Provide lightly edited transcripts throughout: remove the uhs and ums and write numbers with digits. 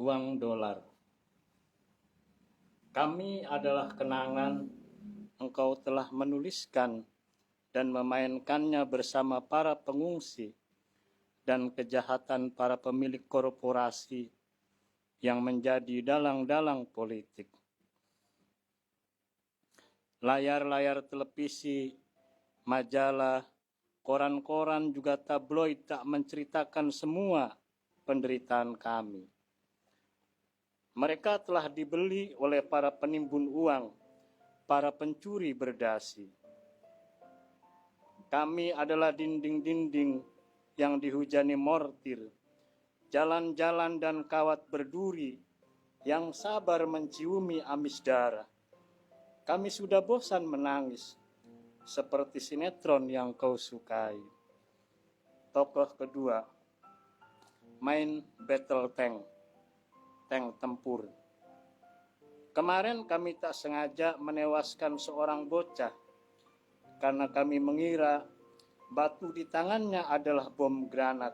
uang dolar. Kami adalah kenangan engkau telah menuliskan dan memainkannya bersama para pengungsi dan kejahatan para pemilik korporasi yang menjadi dalang-dalang politik. Layar-layar televisi, majalah, koran-koran juga tabloid tak menceritakan semua penderitaan kami. Mereka telah dibeli oleh para penimbun uang, para pencuri berdasi. Kami adalah dinding-dinding yang dihujani mortir, jalan-jalan dan kawat berduri yang sabar menciumi amis darah. Kami sudah bosan menangis, seperti sinetron yang kau sukai. Tokoh kedua, main battle tank, tank tempur. Kemarin kami tak sengaja menewaskan seorang bocah karena kami mengira batu di tangannya adalah bom granat.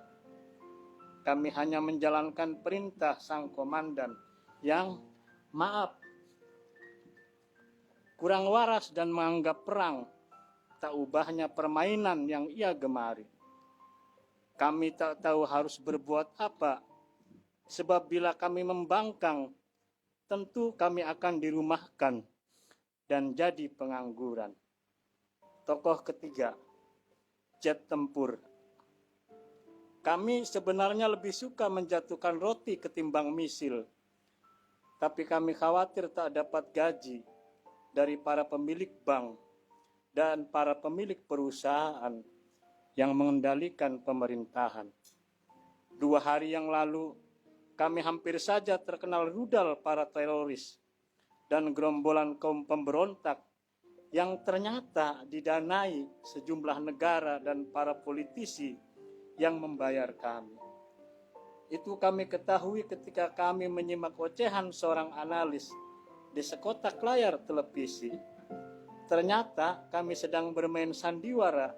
Kami hanya menjalankan perintah sang komandan yang, maaf, kurang waras dan menganggap perang tak ubahnya permainan yang ia gemari. Kami tak tahu harus berbuat apa, sebab bila kami membangkang, tentu kami akan dirumahkan dan jadi pengangguran. Tokoh ketiga, jet tempur. Kami sebenarnya lebih suka menjatuhkan roti ketimbang misil, tapi kami khawatir tak dapat gaji dari para pemilik bank dan para pemilik perusahaan yang mengendalikan pemerintahan. 2 hari yang lalu, kami hampir saja terkenal rudal para teroris dan gerombolan kaum pemberontak yang ternyata didanai sejumlah negara dan para politisi yang membayar kami. Itu kami ketahui ketika kami menyimak ocehan seorang analis di sekotak layar televisi. Ternyata kami sedang bermain sandiwara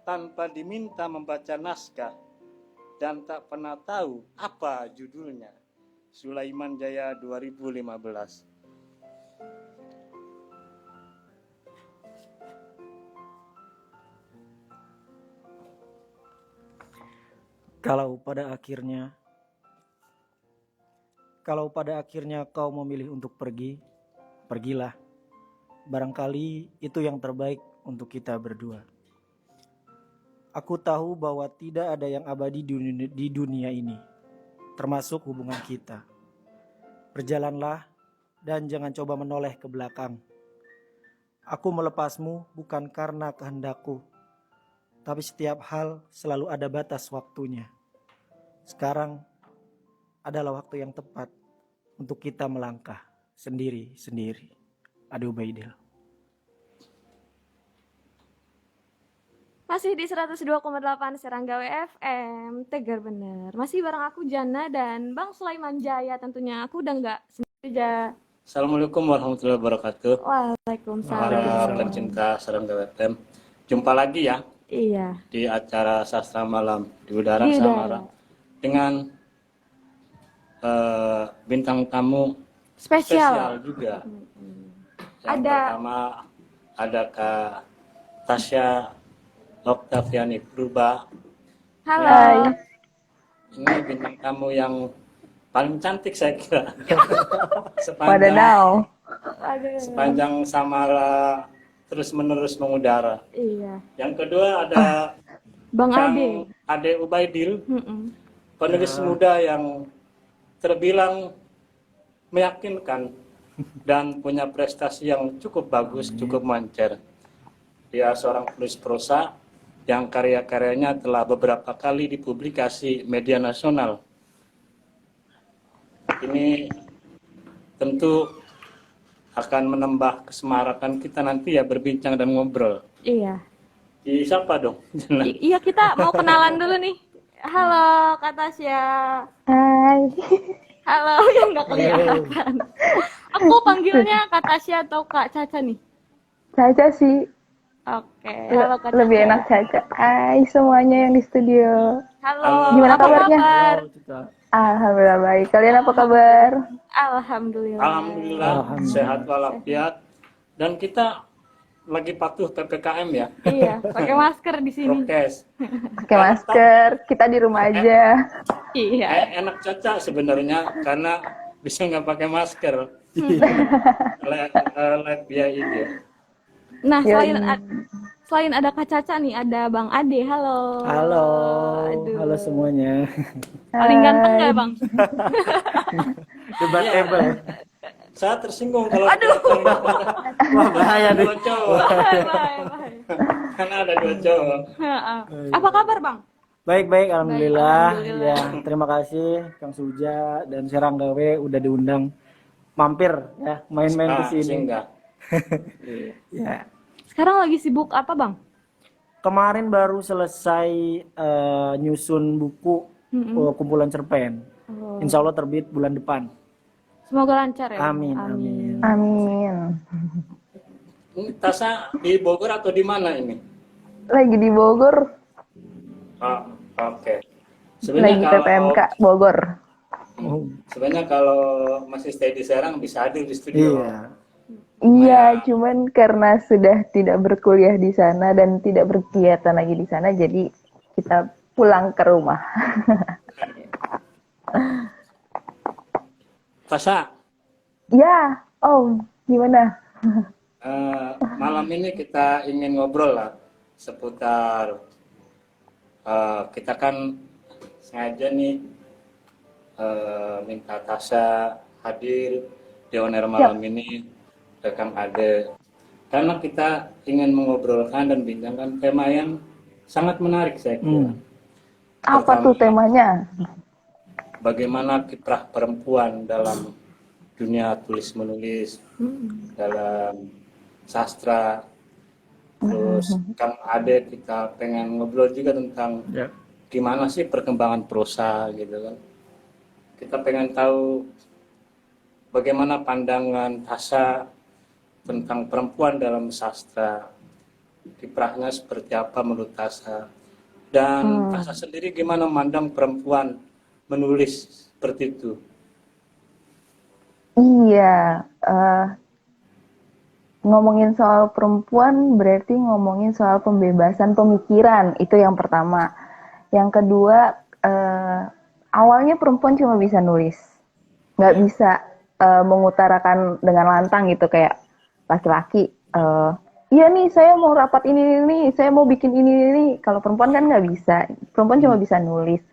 tanpa diminta membaca naskah dan tak pernah tahu apa judulnya. Sulaiman Jaya 2015. Kalau pada akhirnya kau memilih untuk pergi, pergilah. Barangkali itu yang terbaik untuk kita berdua. Aku tahu bahwa tidak ada yang abadi di dunia ini, termasuk hubungan kita. Berjalanlah dan jangan coba menoleh ke belakang. Aku melepasmu bukan karena kehendakku, tapi setiap hal selalu ada batas waktunya. Sekarang adalah waktu yang tepat untuk kita melangkah sendiri-sendiri. Ade Ubaidil. Masih di 102,8 Serangga WFM, Tegar bener. Masih bareng aku Jana dan Bang Sulaiman Jaya tentunya. Aku udah nggak sendiri aja. Assalamualaikum warahmatullahi wabarakatuh. Waalaikumsalam. Para pencinta Serangga WFM. Jumpa lagi ya. Iya. Di acara Sastra Malam di Udara Samara dengan bintang tamu spesial juga. Yang pertama ada Kak Tasya Oktaviani Purba. Halo. Ini bintang tamu yang paling cantik saya kira. sepanjang Samara terus-menerus mengudara. Iya. Yang kedua ada Bang Ade Ubaidil, penulis muda yang terbilang meyakinkan dan punya prestasi yang cukup bagus, cukup moncer. Dia seorang penulis prosa yang karya-karyanya telah beberapa kali dipublikasi media nasional. Ini tentu akan menambah kesemarakan kita nanti ya berbincang dan ngobrol. Iya. Siapa dong? Iya, kita mau kenalan dulu nih. Halo Kak Tasya. Hai. Halo, yang nggak kelihatan. Aku panggilnya Kak Tasya atau Kak Caca nih? Caca sih. Oke, halo Kak Caca. Lebih enak Caca. Hai semuanya yang di studio. Halo, Gimana apa kabarnya? kabar? Alhamdulillah baik. Kalian apa kabar? Alhamdulillah. Alhamdulillah, Alhamdulillah. sehat walafiat. Dan kita lagi patuh PPKM ya, Iya, pakai masker di sini. prokes. Pakai masker. Kita di rumah aja. Iya. Enak Caca sebenarnya karena bisa nggak pakai masker. Live via IG. Nah, Yoi. selain ada Kak Caca nih, ada Bang Ade. Halo. Halo, Aduh. halo semuanya. Paling ganteng nggak, Bang? Debatable. Saya tersinggung kalau Wah, bahaya nih. dua cowok, Bahaya. karena ada dua cowok. Heeh. Apa kabar, Bang? Baik-baik, alhamdulillah. Alhamdulillah. Ya, terima kasih Kang Suja dan Serang Gawe udah diundang mampir ya main-main ke sini. Singgah. Ya. Sekarang lagi sibuk apa, Bang? Kemarin baru selesai nyusun buku kumpulan cerpen. Oh. Insya Allah terbit bulan depan. Semoga lancar ya. Bang. Amin, amin. Amin. Ini Tasa di Bogor atau di mana ini? Lagi di Bogor. Oh, oke. Lagi PPMK Bogor. Sebenarnya kalau masih stay di Serang bisa hadir di studio. Iya. Iya, cuman karena sudah tidak berkuliah di sana dan tidak berkegiatan lagi di sana, jadi kita pulang ke rumah. Tasa, Ya, Om, gimana? malam ini kita ingin ngobrol lah seputar kita kan sengaja nih minta Tasa hadir di on air malam ini Kang Ade karena kita ingin mengobrolkan dan bincangkan tema yang sangat menarik saya kira. Apa tuh temanya? Bagaimana kiprah perempuan dalam dunia tulis menulis, dalam sastra. Terus Kang Ade kita pengen ngobrol juga tentang Ya. gimana sih perkembangan prosa gitu kan. Kita pengen tahu bagaimana pandangan Tasa tentang perempuan dalam sastra. Kiprahnya seperti apa menurut Tasa. Dan Tasa sendiri gimana memandang perempuan menulis seperti itu. Iya, ngomongin soal perempuan berarti ngomongin soal pembebasan pemikiran, itu yang pertama. Yang kedua, awalnya perempuan cuma bisa nulis, nggak bisa mengutarakan dengan lantang gitu kayak laki-laki. Iya nih, saya mau rapat ini, saya mau bikin ini. Kalau perempuan kan nggak bisa, perempuan cuma bisa nulis.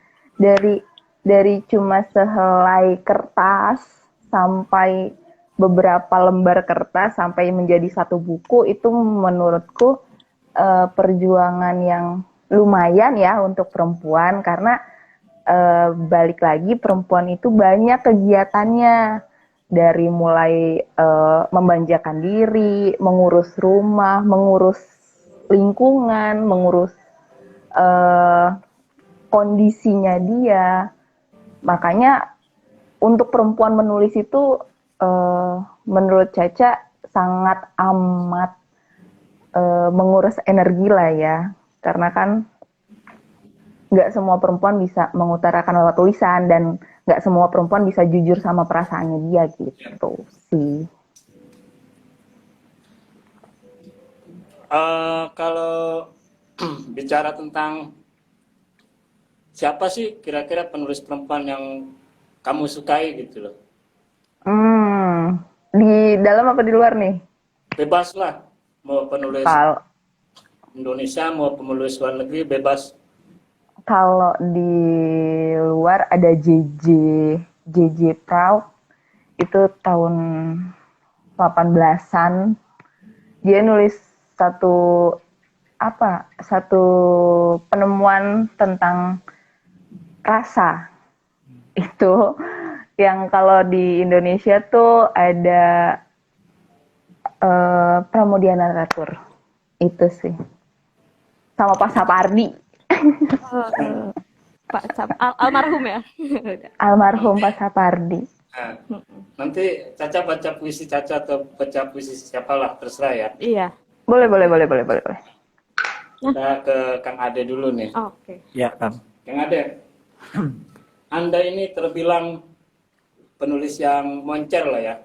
Dari cuma sehelai kertas sampai beberapa lembar kertas sampai menjadi satu buku itu menurutku perjuangan yang lumayan ya untuk perempuan karena balik lagi perempuan itu banyak kegiatannya dari mulai membanjakan diri, mengurus rumah, mengurus lingkungan, mengurus kondisinya dia. Makanya untuk perempuan menulis itu menurut Caca sangat amat menguras energi lah ya, karena kan nggak semua perempuan bisa mengutarakan lewat tulisan dan nggak semua perempuan bisa jujur sama perasaannya dia gitu sih. Kalau bicara tentang siapa sih kira-kira penulis perempuan yang kamu sukai gitu loh? Di dalam apa di luar nih? Bebas lah, mau penulis Kalau Indonesia, mau penulis luar negeri, bebas. Kalau di luar ada JJ Proud, itu tahun 18-an. Dia nulis satu penemuan tentang rasa. Itu yang kalau di Indonesia tuh ada Pramudia Naratur. Itu sih. Sama Pak Sapardi. Almarhum ya. Almarhum Pak Sapardi. Nah, nanti Caca baca puisi Caca atau baca puisi siapalah, terserah ya. Iya. Boleh. Kita ke Kang Ade dulu nih. Oke. Ya, Kang. Kang Ade, Anda ini terbilang penulis yang moncer lah ya.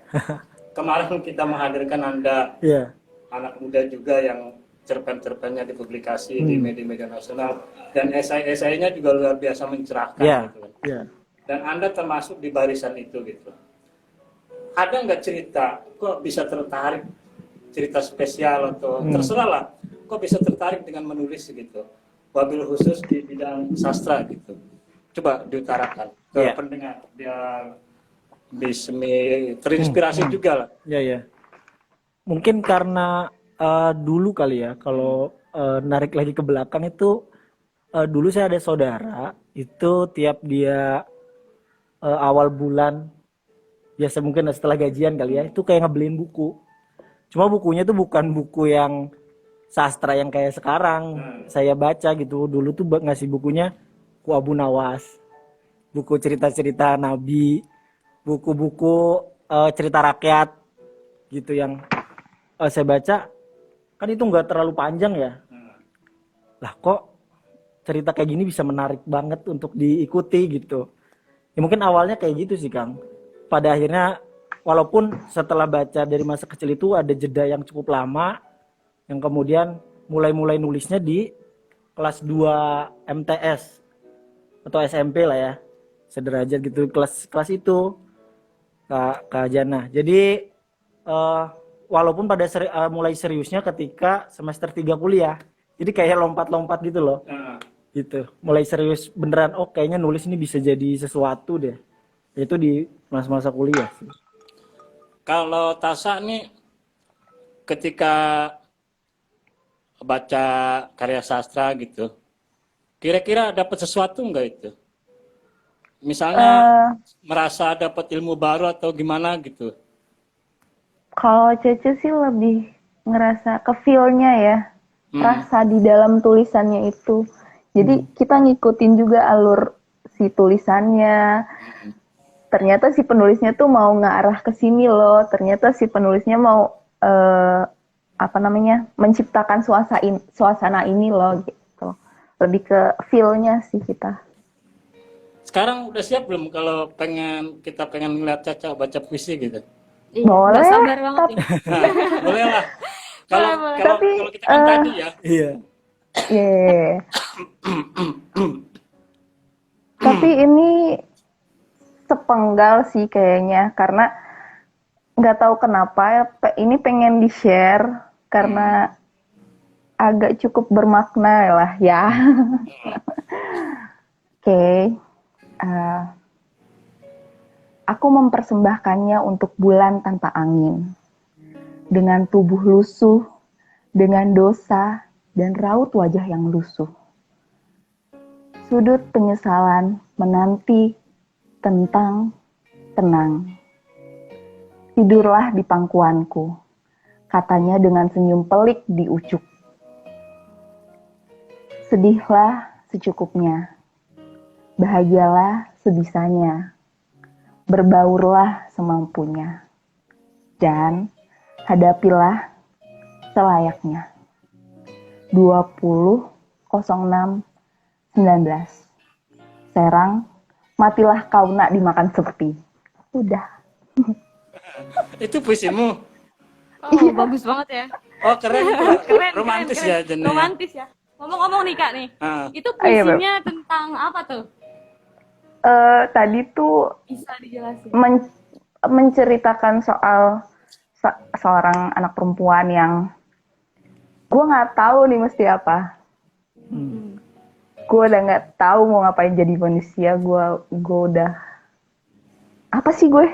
Kemarin kita menghadirkan Anda, Iya. anak muda juga yang cerpen-cerpennya dipublikasi di media-media nasional, dan esai-esainya juga luar biasa mencerahkan Iya. gitu kan. Iya. Dan Anda termasuk di barisan itu gitu. Ada nggak cerita kok bisa tertarik, cerita spesial atau terserah lah, kok bisa tertarik dengan menulis gitu, wabil khusus di bidang sastra gitu. Coba diutarakan ke Iya. pendengar biar bisa terinspirasi juga lah. Iya, iya. Mungkin karena dulu kali ya, kalau narik lagi ke belakang itu, dulu saya ada saudara, itu tiap dia awal bulan, biasa mungkin setelah gajian kali ya, itu kayak ngebeliin buku. Cuma bukunya tuh bukan buku yang sastra yang kayak sekarang saya baca gitu. Dulu tuh ngasih bukunya Ku Abu Nawas, buku cerita-cerita Nabi, buku-buku cerita rakyat gitu yang saya baca. Kan itu nggak terlalu panjang ya. Lah kok cerita kayak gini bisa menarik banget untuk diikuti gitu. Ya mungkin awalnya kayak gitu sih Kang. Pada akhirnya walaupun setelah baca dari masa kecil itu ada jeda yang cukup lama, yang kemudian mulai nulisnya di kelas 2 MTS atau SMP lah ya, sederajat gitu, kelas itu Kak Jana. Jadi walaupun pada mulai seriusnya ketika semester 3 kuliah, jadi kayak lompat-lompat gitu loh, gitu, mulai serius beneran. Oh kayaknya nulis ini bisa jadi sesuatu deh, itu di masa-masa kuliah sih. Kalau Tasa nih ketika baca karya sastra gitu, kira-kira dapat sesuatu nggak itu? Misalnya merasa dapat ilmu baru atau gimana gitu? Kalau Cece sih lebih ngerasa ke feel-nya ya, rasa di dalam tulisannya itu. Jadi kita ngikutin juga alur si tulisannya. Ternyata si penulisnya tuh mau ngarah ke sini loh. Ternyata si penulisnya mau menciptakan suasana ini loh gitu. Lebih ke feel-nya sih kita. Sekarang udah siap belum kalau kita pengen ngeliat Caca baca puisi gitu? Iya, Boleh, nggak sabar banget nih. Nah, boleh lah. Kalau Boleh. kalau kita kan tadi ya. Iya. Yeah. Tapi ini sepenggal sih kayaknya, karena nggak tahu kenapa ini pengen di-share karena agak cukup bermakna lah ya. Oke. Aku mempersembahkannya untuk bulan tanpa angin, dengan tubuh lusuh, dengan dosa, dan raut wajah yang lusuh. Sudut penyesalan menanti tentang tenang. Tidurlah di pangkuanku, katanya dengan senyum pelik di ucuk. Sedihlah secukupnya, bahagialah sebisanya, berbaurlah semampunya, dan hadapilah selayaknya. 20.06.19 Serang, matilah kau nak dimakan sepi. Udah. Itu puisimu. Oh, bagus banget ya. Oh keren, Keren, romantis keren. ya Jen. Romantis ya. Ngomong-ngomong nih Kak nih, itu Iya, Beb. puisinya tentang apa tuh? Tadi tuh Bisa dijelasin? menceritakan soal seorang anak perempuan yang gue nggak tahu nih mesti apa. Gue udah nggak tahu mau ngapain jadi manusia. Gue udah apa sih gue?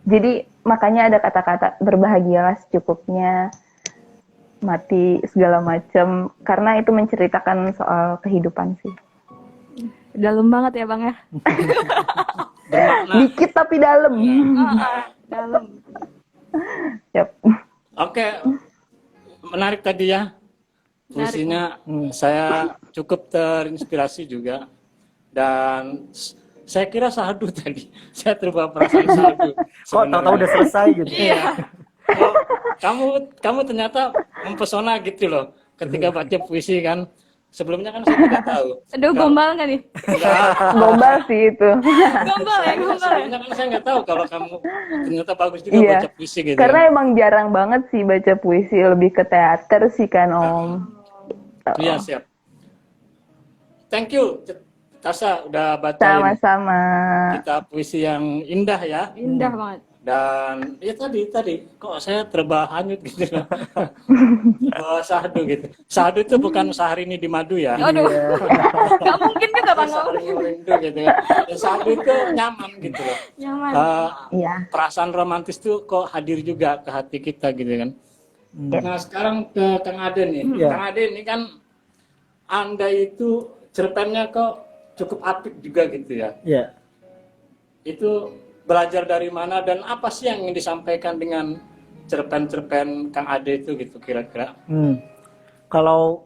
Jadi makanya ada kata-kata berbahagialah secukupnya, mati segala macam, karena itu menceritakan soal kehidupan sih. Dalam banget ya Bang ya. Bermakna. Dikit tapi dalam. Dalam. Yap. Oke, menarik tadi ya. Puisinya saya cukup terinspirasi juga. Dan saya kira salju tadi. Saya terbawa perasaan salju. Kok tahu-tahu udah selesai gitu. Iya. Oh, kamu ternyata mempesona gitu loh. Ketika baca puisi kan. Sebelumnya kan saya tidak tahu. Aduh, gombal nggak nih? Enggak. Gombal sih itu. Gombal ya, gombal ya. Sebelumnya kan saya nggak tahu kalau kamu ternyata bagus juga Iya. baca puisi gitu. Karena Ya. emang jarang banget sih baca puisi, lebih ke teater sih kan Om. Iya, siap. Thank you, Tasa, udah bacain Sama-sama. kita puisi yang indah ya. Indah banget. Dan ya tadi kok saya terbahanyut gitu. Sahdu gitu. Sahdu itu bukan Syahrini di madu ya. Aduh, nggak mungkin juga Bang Om. Syahrini rindu gitu ya. Sahdu itu nyaman gitu loh. Nyaman. Iya. Perasaan romantis tuh kok hadir juga ke hati kita gitu kan. Nah sekarang ke Kang Aden nih. Iya. Kang Aden ini kan Anda itu cerpennya kok cukup apik juga gitu ya. Ya. Itu belajar dari mana dan apa sih yang ingin disampaikan dengan cerpen-cerpen Kang Ade itu gitu kira-kira? Kalau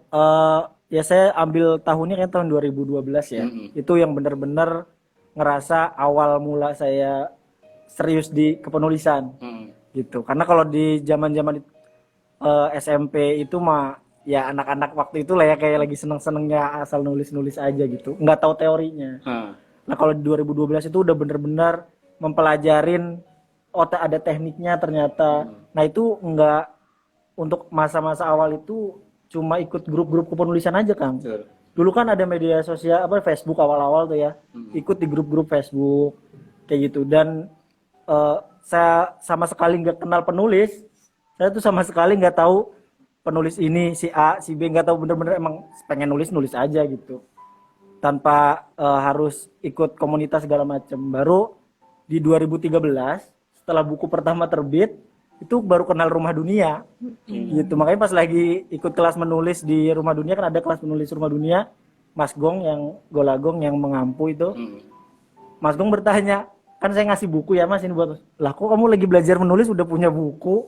ya saya ambil tahunnya kan tahun 2012 ya. Itu yang benar-benar ngerasa awal mula saya serius di kepenulisan gitu. Karena kalau di zaman-zaman SMP itu mah ya anak-anak waktu itu lah ya kayak lagi seneng-senengnya asal nulis-nulis aja gitu. Nggak tahu teorinya. Nah kalau di 2012 itu udah bener-bener mempelajarin ada tekniknya ternyata. Nah itu nggak untuk masa-masa awal itu cuma ikut grup-grup kepenulisan aja Kang. Betul. Dulu kan ada media sosial Facebook awal-awal tuh ya. Ikut di grup-grup Facebook kayak gitu. Dan saya sama sekali nggak kenal penulis. Saya tuh sama sekali nggak tahu penulis ini si A, si B, nggak tahu, bener-bener emang pengen nulis aja gitu. Tanpa harus ikut komunitas segala macam. Baru di 2013 setelah buku pertama terbit itu baru kenal Rumah Dunia gitu. Makanya pas lagi ikut kelas menulis di Rumah Dunia, kan ada kelas menulis Rumah Dunia, Mas Gong yang Golagong yang mengampu itu. Mas Gong bertanya, kan saya ngasih buku ya Mas ini buat, lah kok kamu lagi belajar menulis udah punya buku,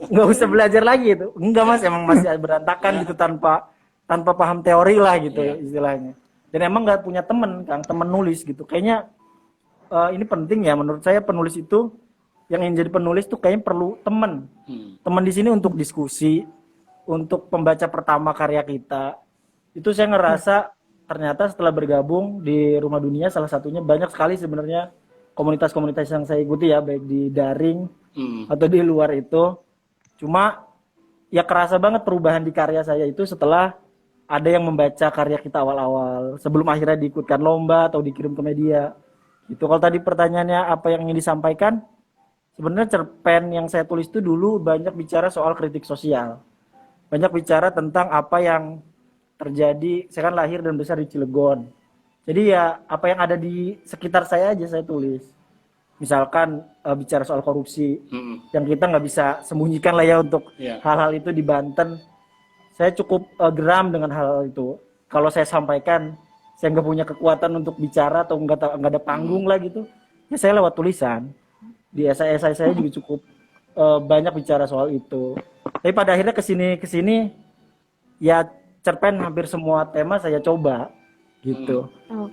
nggak usah belajar lagi itu. Enggak Mas, emang masih berantakan gitu tanpa paham teori lah gitu istilahnya. Dan emang nggak punya temen nulis gitu. Kayaknya ini penting ya menurut saya, penulis itu yang ingin jadi penulis tuh kayaknya perlu teman. Teman di sini untuk diskusi, untuk pembaca pertama karya kita. Itu saya ngerasa ternyata setelah bergabung di Rumah Dunia, salah satunya banyak sekali sebenarnya komunitas-komunitas yang saya ikuti ya, baik di daring atau di luar itu. Cuma ya kerasa banget perubahan di karya saya itu setelah ada yang membaca karya kita awal-awal, sebelum akhirnya diikutkan lomba atau dikirim ke media. Itu kalau tadi pertanyaannya apa yang ingin disampaikan, sebenarnya cerpen yang saya tulis itu dulu banyak bicara soal kritik sosial, banyak bicara tentang apa yang terjadi. Saya kan lahir dan besar di Cilegon, jadi ya apa yang ada di sekitar saya aja saya tulis. Misalkan bicara soal korupsi yang kita nggak bisa sembunyikan lah ya, untuk hal-hal itu di Banten saya cukup geram dengan hal itu. Kalau saya sampaikan, saya nggak punya kekuatan untuk bicara atau nggak ada panggung lah gitu, ya saya lewat tulisan. Di esai-esai saya juga cukup banyak bicara soal itu. Tapi pada akhirnya kesini ya cerpen hampir semua tema saya coba gitu.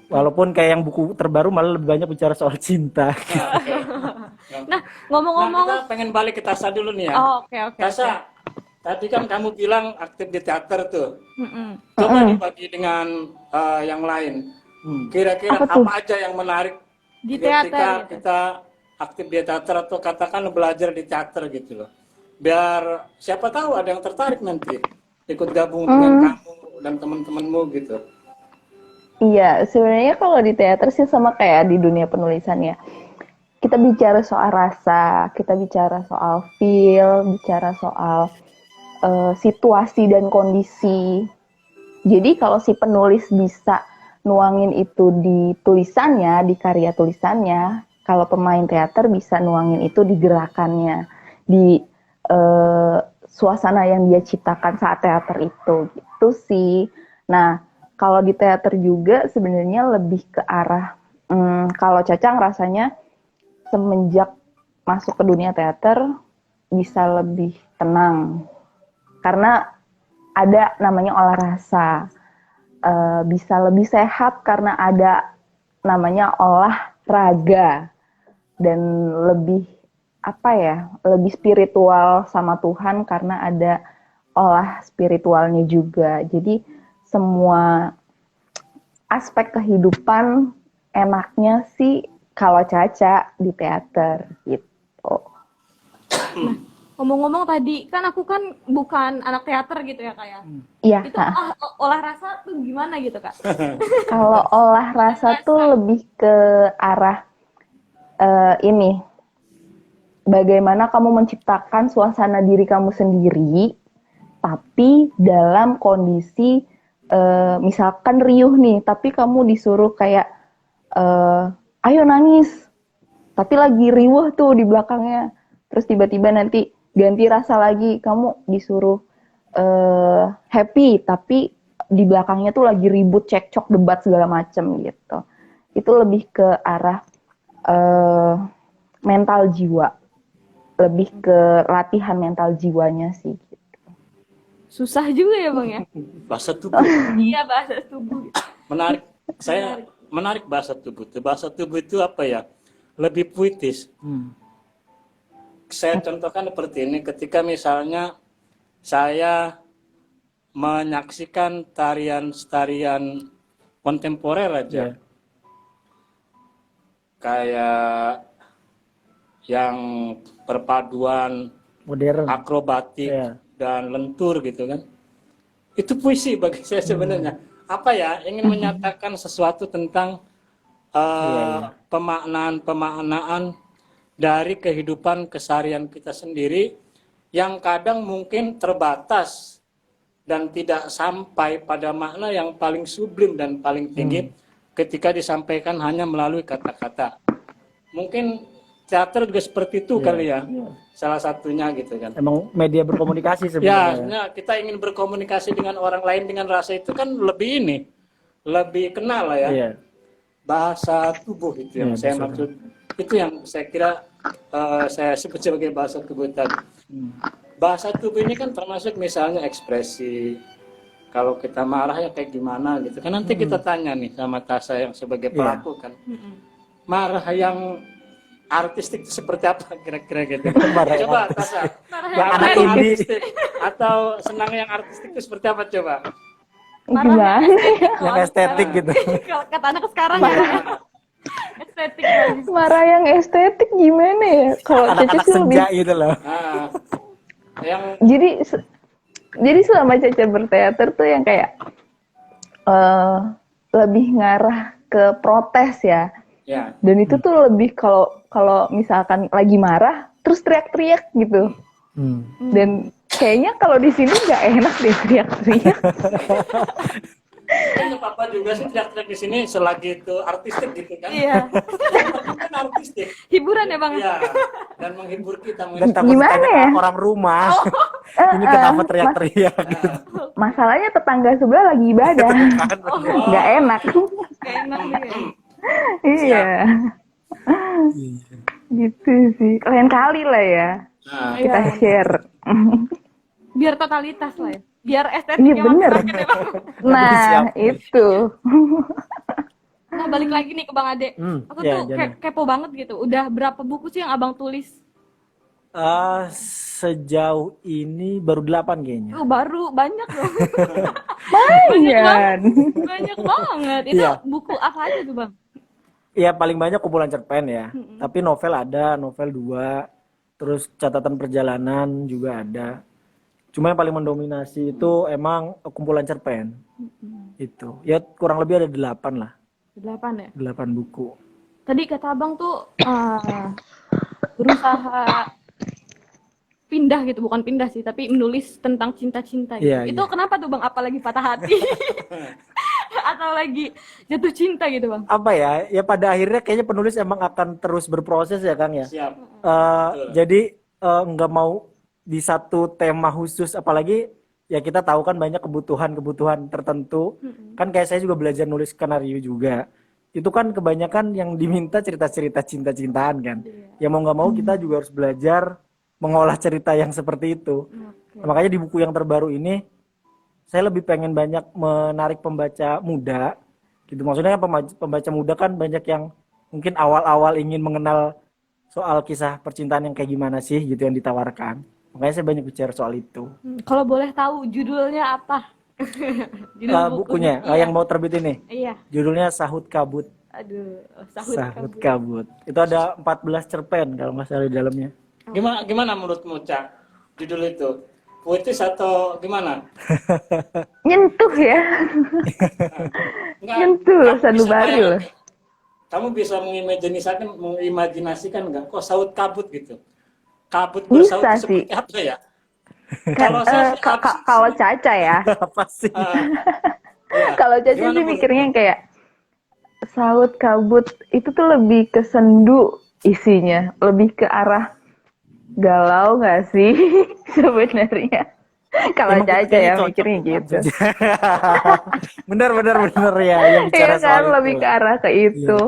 Walaupun kayak yang buku terbaru malah lebih banyak bicara soal cinta. Nah, ngomong-ngomong, Kita pengen balik ke Tasa dulu nih ya. Oke. Tasa, tadi kan kamu bilang aktif di teater tuh. Coba dibagi dengan yang lain. Kira-kira apa aja yang menarik di ketika teater gitu. kita aktif di teater atau katakan belajar di teater gitu loh. Biar siapa tahu ada yang tertarik nanti ikut gabung dengan kamu dan teman-temanmu gitu. Iya, sebenarnya kalau di teater sih sama kayak di dunia penulisan ya. Kita bicara soal rasa, kita bicara soal feel, bicara soal situasi dan kondisi. Jadi kalau si penulis bisa nuangin itu di tulisannya, di karya tulisannya, kalau pemain teater bisa nuangin itu di gerakannya, di suasana yang dia ciptakan saat teater itu, gitu sih. Nah, kalau di teater juga sebenarnya lebih ke arah, kalau Cacang rasanya semenjak masuk ke dunia teater bisa lebih tenang. Karena ada namanya olah rasa, bisa lebih sehat karena ada namanya olah raga, dan lebih lebih spiritual sama Tuhan karena ada olah spiritualnya juga. Jadi semua aspek kehidupan enaknya sih kalau Caca di teater gitu. Ngomong-ngomong tadi, kan aku kan bukan anak teater gitu ya Kak ya. Iya, Itu olah rasa tuh gimana gitu Kak? kalau olah rasa tuh lebih ke arah ini, bagaimana kamu menciptakan suasana diri kamu sendiri, tapi dalam kondisi misalkan riuh nih, tapi kamu disuruh kayak ayo nangis, tapi lagi riuh tuh di belakangnya, terus tiba-tiba nanti ganti rasa lagi, kamu disuruh happy, tapi di belakangnya tuh lagi ribut, cekcok, debat segala macem gitu. Itu lebih ke arah mental jiwa, lebih ke latihan mental jiwanya sih. Susah juga ya Bang ya? Bahasa tubuh. Iya, bahasa tubuh. Menarik. Saya menarik bahasa tubuh. Bahasa tubuh itu apa ya? Lebih puitis. Saya contohkan seperti ini, ketika misalnya saya menyaksikan tarian kontemporer aja, kayak yang perpaduan Modern. akrobatik dan lentur gitu kan, itu puisi bagi saya sebenarnya. Apa ya, ingin menyatakan sesuatu tentang pemaknaan dari kehidupan keseharian kita sendiri yang kadang mungkin terbatas dan tidak sampai pada makna yang paling sublim dan paling tinggi ketika disampaikan hanya melalui kata-kata. Mungkin teater juga seperti itu kali ya, salah satunya gitu kan. Emang media berkomunikasi sebenarnya. Ya, kita ingin berkomunikasi dengan orang lain dengan rasa itu kan lebih kenal lah ya. Iya. Bahasa tubuh itu yang saya maksud. Itu yang saya kira saya sebut sebagai bahasa tubuh tadi. Bahasa tubuh ini kan termasuk misalnya ekspresi. Kalau kita marah ya kayak gimana gitu kan, nanti kita tanya nih sama Tasya yang sebagai pelaku kan. Marah yang artistik itu seperti apa kira-kira gitu. Coba Tasya. Marah yang artistik atau senang yang artistik itu seperti apa coba? Gimana? Yang estetik gitu. Kalau kata anak sekarang ya. Estetik lagi. Marah yang estetik gimana ya? Kalau Caca Anak-anak sih lebih. senja gitu loh. Nah, yang Jadi selama Caca berteater tuh yang kayak lebih ngarah ke protes ya. ya. Dan itu tuh lebih kalau misalkan lagi marah terus teriak-teriak gitu. Dan kayaknya kalau di sini nggak enak deh teriak-teriak. Kan apa juga sih teriak-teriak di sini selagi itu artistik gitu kan? Iya. Kan artistik. Hiburan ya Bang? Iya. Dan menghibur kita. Dan takut Gimana ditanya ya? orang rumah. Ini kenapa teriak-teriak gitu. Masalahnya tetangga sebelah lagi ibadah, nggak enak. Gak enak juga ya. Iya. Gitu sih. Lain kali lah ya Nah, kita share. Biar totalitas lah ya. Biar Iya estetiknya bener. makin ya Bang. Nah Siap. itu. Nah balik lagi nih ke Bang Ade. Aku ya, tuh Jana. kepo banget gitu. Udah berapa buku sih yang Abang tulis? Sejauh ini baru 8 kayaknya. Baru banyak loh. Banyak. Banyak banget. Itu Iya. buku apa aja tuh Bang? Ya paling banyak kumpulan cerpen ya. Tapi novel ada, novel 2. Terus catatan perjalanan juga ada. Cuma yang paling mendominasi itu emang kumpulan cerpen. Itu. Ya kurang lebih ada 8 lah. 8 ya? 8 buku. Tadi kata Abang tuh berusaha pindah gitu, bukan pindah sih, tapi menulis tentang cinta-cinta gitu. Iya, Itu iya. kenapa tuh Bang? Apalagi patah hati? Atau lagi jatuh cinta gitu Bang? Apa ya? Ya pada akhirnya kayaknya penulis emang akan terus berproses ya Kang ya. siap. Jadi nggak mau di satu tema khusus, apalagi ya kita tahu kan banyak kebutuhan tertentu. Kan kayak saya juga belajar nulis skenario juga. Itu kan kebanyakan yang diminta cerita-cerita cinta-cintaan kan. Ya mau nggak mau kita juga harus belajar mengolah cerita yang seperti itu. Makanya di buku yang terbaru ini saya lebih pengen banyak menarik pembaca muda gitu. Maksudnya kan pembaca muda kan banyak yang mungkin awal-awal ingin mengenal soal kisah percintaan yang kayak gimana sih gitu yang ditawarkan. Makanya saya banyak bicara soal itu. Kalau boleh tahu judulnya apa? Judul bukunya Iya. yang mau terbit ini. Iya. Judulnya Sahut Kabut. Aduh, Sahut Kabut. Itu ada 14 cerpen kalau nggak salah di dalamnya. Gimana menurutmu, Cak? Judul itu puitis atau gimana? Nyentuh ya. Enggak, Nyentuh kamu sandu bisa baru. bayangkan, kamu bisa mengimajinasikan nggak? Kok saut kabut gitu? Kabut bersaut Bisa itu seperti sih. apa ya? Kan, Kalau saya sih kalau Caca ya, Apa sih? ya. kalau Caca Gimana sih menurutmu? mikirnya kayak saut kabut itu tuh lebih ke sendu isinya, lebih ke arah galau nggak sih sebenarnya? Kalau Emang Caca kayaknya ya cocok mikirnya tuh, gitu. bener ya yang bicara Iya kan, soal lebih itu. ke arah ke itu,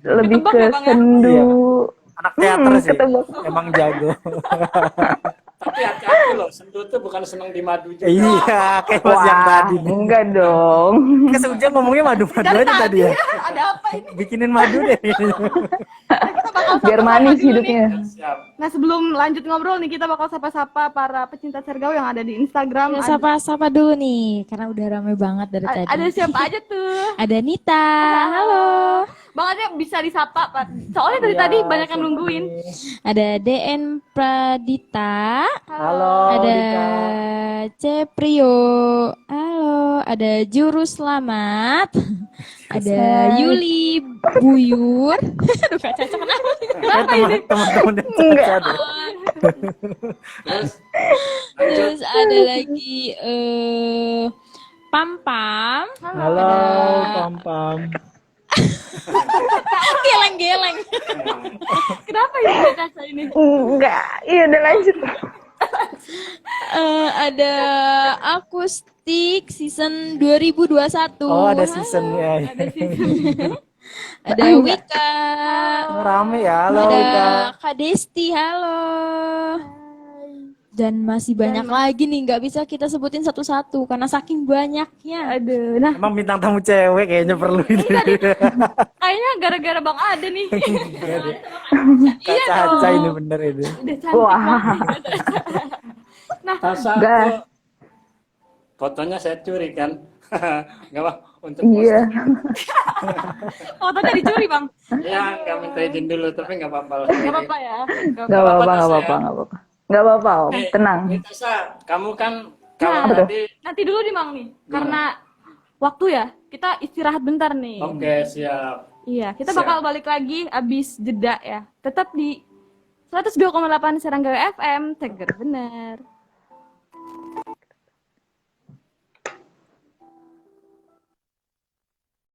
lebih Ketebak ke ya, Bang, ya? sendu. Iya. Anak teater sih, Ketebak. emang jago. Tapi hati-hati loh, sendu tuh bukan senang di madu juga. Iya, kayak mas yang Wah, tadi nih. enggak dong. Kan seujung ngomongnya madu-madu aja tadi ya. Ada apa ini? Bikinin madu deh. Kita bakal Biar sapa-sapa manis dulu nih. hidupnya. Siap. Nah, sebelum lanjut ngobrol nih, kita bakal sapa-sapa para pecinta Sergau yang ada di Instagram. Ya, sapa-sapa dulu nih, karena udah rame banget dari tadi. Ada siapa aja tuh? Ada Nita, halo. Bang Ade bisa disapa, Pak. Soalnya dari tadi banyak yang nungguin. Ada DN Pradita, Halo, ada Dita. Ceprio, halo. Ada Juru Selamat, ada Yuli Buyur. Aduh, gak cocok kenapa? Teman-teman yang Enggak. cacat deh. Terus Terus ada lagi Pam Pam, Halo, Pam. geleng-geleng. Kenapa ya Caca ini? Enggak. Iya udah lanjut. Ada Akustik season 2021. Oh, ada seasonnya. Ada season. Ada Wika. Rame ya, halo Ada Wika. Kak Desti, halo. Dan masih banyak lagi nih, nggak bisa kita sebutin satu-satu karena saking banyaknya. Aduh, nah Emang bintang tamu cewek kayaknya perlu ini. kayaknya gara-gara Bang Ade nih. Kak Caca ini bener ini. Udah cantik Wah. banget. Tasa Gas. tuh fotonya saya curi kan? Nggak apa untuk Iya. Fotonya dicuri, Bang. Ya, nggak minta izin dulu, tapi nggak apa-apa lah. Gak apa-apa ya. Nggak Enggak apa-apa, apa-apa, enggak Tasa, apa-apa, ya. enggak apa-apa. Enggak apa-apa, Om. Eh, Tenang. Tasa, kamu kan kalau Nah. tadi, Nanti dulu nih, Bang nih. Karena waktu ya, kita istirahat bentar nih. oke siap. Iya, kita Siap. bakal balik lagi abis jeda ya. Tetap di 102,8 Serangga FM, Tegar bener.